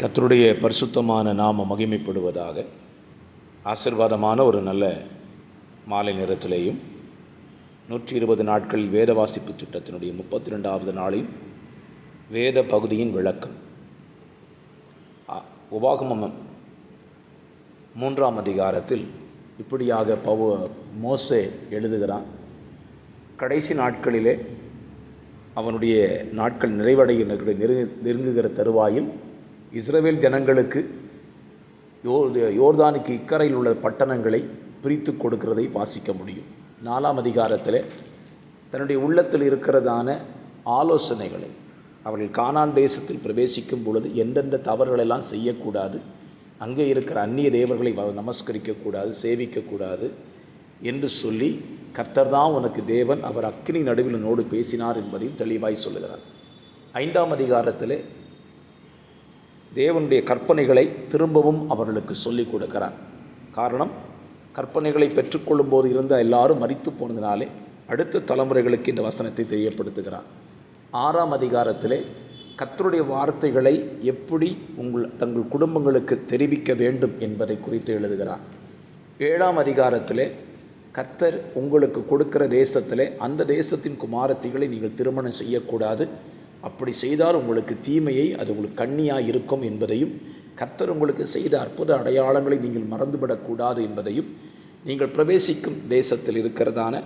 கர்த்தருடைய பரிசுத்தமான நாமம் மகிமைப்படுவதாக. ஆசீர்வாதமான ஒரு நல்ல மாலை நேரத்திலேயும் 120 நாட்கள் வேத வாசிப்பு திட்டத்தினுடைய 32வது நாளில் வேத பகுதியின் விளக்கம். உபாகமம் 3ஆம் அதிகாரத்தில் இப்படியாக மோசே எழுதுகிறான். கடைசி நாட்களிலே அவனுடைய நாட்கள் நெருங்குகிற தருவாயில் இஸ்ரவேல் ஜனங்களுக்கு யோர்தானுக்கு இக்கரையில் உள்ள பட்டணங்களை பிரித்து கொடுக்கிறதை வாசிக்க முடியும். 4ஆம் அதிகாரத்தில் தன்னுடைய உள்ளத்தில் இருக்கிறதான ஆலோசனைகளை அவர்கள் கானான் தேசத்தில் பிரவேசிக்கும் பொழுது எந்தெந்த தவறுகளெல்லாம் செய்யக்கூடாது, அங்கே இருக்கிற அந்நிய தேவர்களை நமஸ்கரிக்கக்கூடாது, சேவிக்கக்கூடாது என்று சொல்லி, கர்த்தர் தான் உனக்கு தேவன், அவர் அக்கினி நடுவில் உன்னோடு பேசினார் என்பதையும் தெளிவாய் சொல்லுகிறார். 5ஆம் அதிகாரத்தில் தேவனுடைய கற்பனைகளை திரும்பவும் அவர்களுக்கு சொல்லிக் கொடுக்கிறார். காரணம், கற்பனைகளை பெற்றுக்கொள்ளும் போது இருந்த எல்லாரும் மரித்து போனதினாலே அடுத்த தலைமுறைகளுக்கு இந்த வசனத்தை தெரியப்படுத்துகிறார். 6ஆம் அதிகாரத்திலே கர்த்தருடைய வார்த்தைகளை எப்படி தங்கள் குடும்பங்களுக்கு தெரிவிக்க வேண்டும் என்பதை குறித்து எழுதுகிறார். 7ஆம் அதிகாரத்திலே கர்த்தர் உங்களுக்கு கொடுக்கிற தேசத்திலே அந்த தேசத்தின் குமாரத்திகளை நீங்கள் திருமணம் செய்யக்கூடாது, அப்படி செய்தால் உங்களுக்கு தீமையை அது உங்களுக்கு கண்ணியாக இருக்கும் என்பதையும், கர்த்தர் உங்களுக்கு செய்த அற்புத அடையாளங்களை நீங்கள் மறந்துவிடக்கூடாது என்பதையும், நீங்கள் பிரவேசிக்கும் தேசத்தில் இருக்கிறதான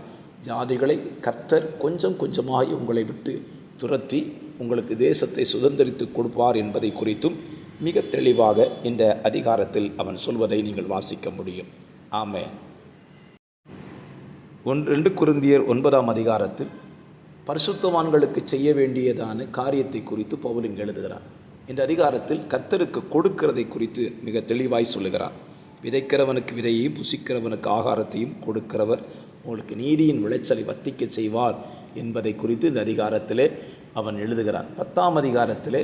ஜாதிகளை கர்த்தர் கொஞ்சம் கொஞ்சமாக உங்களை விட்டு துரத்தி உங்களுக்கு தேசத்தை சுதந்திரித்து கொடுப்பார் என்பதை குறித்தும் மிக தெளிவாக இந்த அதிகாரத்தில் அவன் சொல்வதை நீங்கள் வாசிக்க முடியும். ஆமென். 2 கொரிந்தியர் 9ஆம் அதிகாரத்தில் பரிசுத்தவான்களுக்கு செய்ய வேண்டியதான காரியத்தை குறித்து பவுல் இங்கு எழுதுகிறார். இந்த அதிகாரத்தில் கர்த்தருக்கு கொடுக்கிறதை குறித்து மிக தெளிவாய் சொல்லுகிறார். விதைக்கிறவனுக்கு விதையையும் புசிக்கிறவனுக்கு ஆகாரத்தையும் கொடுக்கிறவர் உங்களுக்கு நீதியின் விளைச்சலை வர்த்திக்க செய்வார் என்பதை குறித்து இந்த அதிகாரத்திலே அவன் எழுதுகிறான். 10ஆம் அதிகாரத்திலே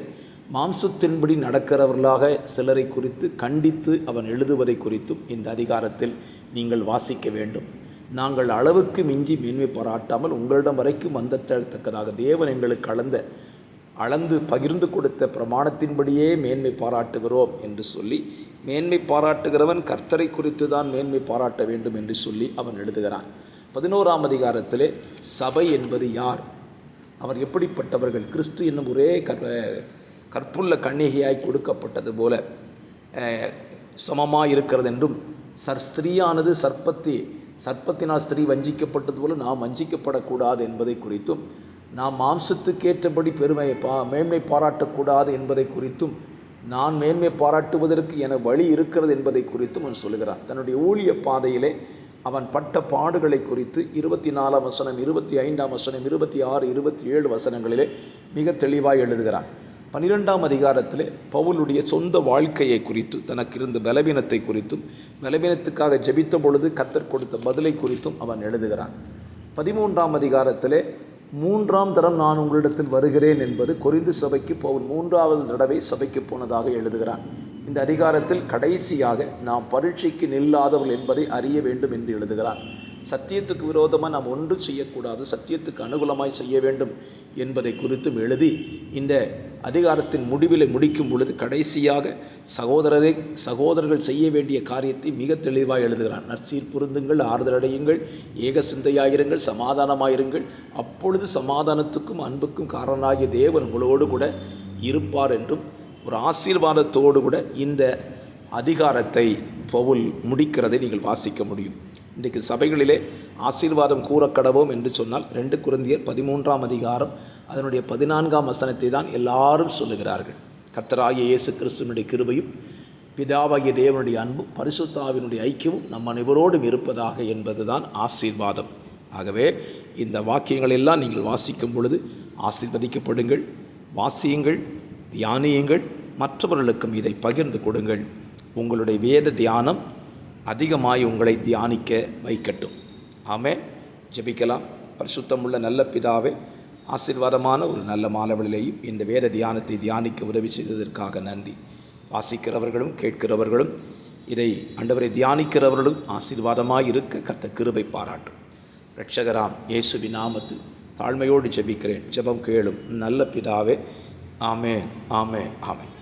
மாம்சத்தின்படி நடக்கிறவர்களாக சிலரை குறித்து கண்டித்து அவன் எழுதுவதை குறித்தும் இந்த அதிகாரத்தில் நீங்கள் வாசிக்க வேண்டும். நாங்கள் அளவுக்கு மிஞ்சி மேன்மை பாராட்டாமல் உங்களிடம் வரைக்கும் வந்தத்தக்கதாக தேவன் எங்களுக்கு அளந்து பகிர்ந்து கொடுத்த பிரமாணத்தின்படியே மேன்மை பாராட்டுகிறோம் என்று சொல்லி, மேன்மை பாராட்டுகிறவன் கர்த்தரை குறித்து தான் மேன்மை பாராட்ட வேண்டும் என்று சொல்லி அவன் எழுதுகிறான். 11ஆம் அதிகாரத்திலே சபை என்பது யார், அவர் எப்படிப்பட்டவர்கள், கிறிஸ்து என்னும் ஒரே கற்புள்ள கன்னிகையாய் கொடுக்கப்பட்டது போல சமமாக இருக்கிறது என்றும், ஸ்திரீயானது சர்ப்பத்தினால் ஸ்திரீ வஞ்சிக்கப்பட்டது போல நாம் வஞ்சிக்கப்படக்கூடாது என்பதை குறித்தும், நாம் மாம்சத்துக்கேற்றபடி மேன்மை பாராட்டக்கூடாது என்பதை குறித்தும், நான் மேன்மை பாராட்டுவதற்கு என வழி இருக்கிறது என்பதை குறித்தும் அவன் சொல்லுகிறான். தன்னுடைய ஊழிய பாதையிலே அவன் பட்ட பாடுகளை குறித்து 24ஆம் வசனம், 25ஆம் வசனம், 26, 27 வசனங்களிலே மிக தெளிவாய் எழுதுகிறான். 12ஆம் அதிகாரத்தில் பவுலுடைய சொந்த வாழ்க்கையை குறித்து, தனக்கு இருந்த பலவீனத்தை குறித்தும், பலவீனத்துக்காக ஜெபித்த பொழுது கர்த்தர் கொடுத்த பதிலை குறித்தும் அவன் எழுதுகிறான். 13ஆம் அதிகாரத்தில் 3ஆம் தரம் நான் உங்களிடத்தில் வருகிறேன் என்பது கொரிந்து சபைக்கு பவுல் 3வது தடவை சபைக்கு போனதாக எழுதுகிறான். இந்த அதிகாரத்தில் கடைசியாக நாம் பரீட்சைக்கு நில்லாதவர்கள் என்பதை அறிய வேண்டும் என்று எழுதுகிறான். சத்தியத்துக்கு விரோதமாக நாம் ஒன்றும் செய்யக்கூடாது, சத்தியத்துக்கு அனுகூலமாய் செய்ய வேண்டும் என்பதை குறித்தும் எழுதி இந்த அதிகாரத்தின் முடிவில் முடிக்கும் பொழுது கடைசியாக சகோதரர்கள் செய்ய வேண்டிய காரியத்தை மிக தெளிவாக எழுதுகிறான். நற்சீர் பொருந்துங்கள், ஆறுதலடையுங்கள், ஏக சிந்தையாயிருங்கள், சமாதானமாயிருங்கள், அப்பொழுது சமாதானத்துக்கும் அன்புக்கும் காரணமாகிய தேவன் உங்களோடு கூட இருப்பார் என்றும் ஒரு ஆசீர்வாதத்தோடு கூட இந்த அதிகாரத்தை பவுல் முடிக்கிறதை நீங்கள் வாசிக்க முடியும். இன்றைக்கு சபைகளிலே ஆசீர்வாதம் கூறக்கடவோம் என்று சொன்னால் 2 கொரிந்தியர் 13ஆம் அதிகாரம் அதனுடைய 14ஆம் வசனத்தை தான் எல்லாரும் சொல்லுகிறார்கள். கர்த்தராகிய இயேசு கிறிஸ்துவினுடைய கிருபையும் பிதாவாகிய தேவனுடைய அன்பும் பரிசுத்த ஆவியினுடைய ஐக்கியமும் நம் அனைவரோடும் இருப்பதாக என்பதுதான் ஆசீர்வாதம். ஆகவே இந்த வாக்கியங்கள் எல்லாம் நீங்கள் வாசிக்கும் பொழுது ஆசீர்வதிக்கப்படுங்கள், வாசியுங்கள், தியானியுங்கள், மற்றவர்களுக்கும் இதை பகிர்ந்து கொடுங்கள். உங்களுடைய வேத தியானம் அதிகமாய் உங்களை தியானிக்க வைக்கட்டும். ஆமென். ஜெபிக்கலாம். பரிசுத்தமுள்ள நல்ல பிதாவே, ஆசீர்வாதமான ஒரு நல்ல மாலைவேளையிலேயும் இந்த வேத தியானத்தை தியானிக்க உதவி செய்ததற்காக நன்றி. வாசிக்கிறவர்களும் கேட்கிறவர்களும் இதை ஆண்டவரை தியானிக்கிறவர்களும் ஆசீர்வாதமாய் இருக்க கர்த்தர் கிருபை பாராட்டும். இரட்சகராம் இயேசுவின் நாமத்தில் தாழ்மையோடு ஜெபிக்கிறேன். ஜெபம் கேளும் நல்ல பிதாவே. ஆமென், ஆமென், ஆமென்.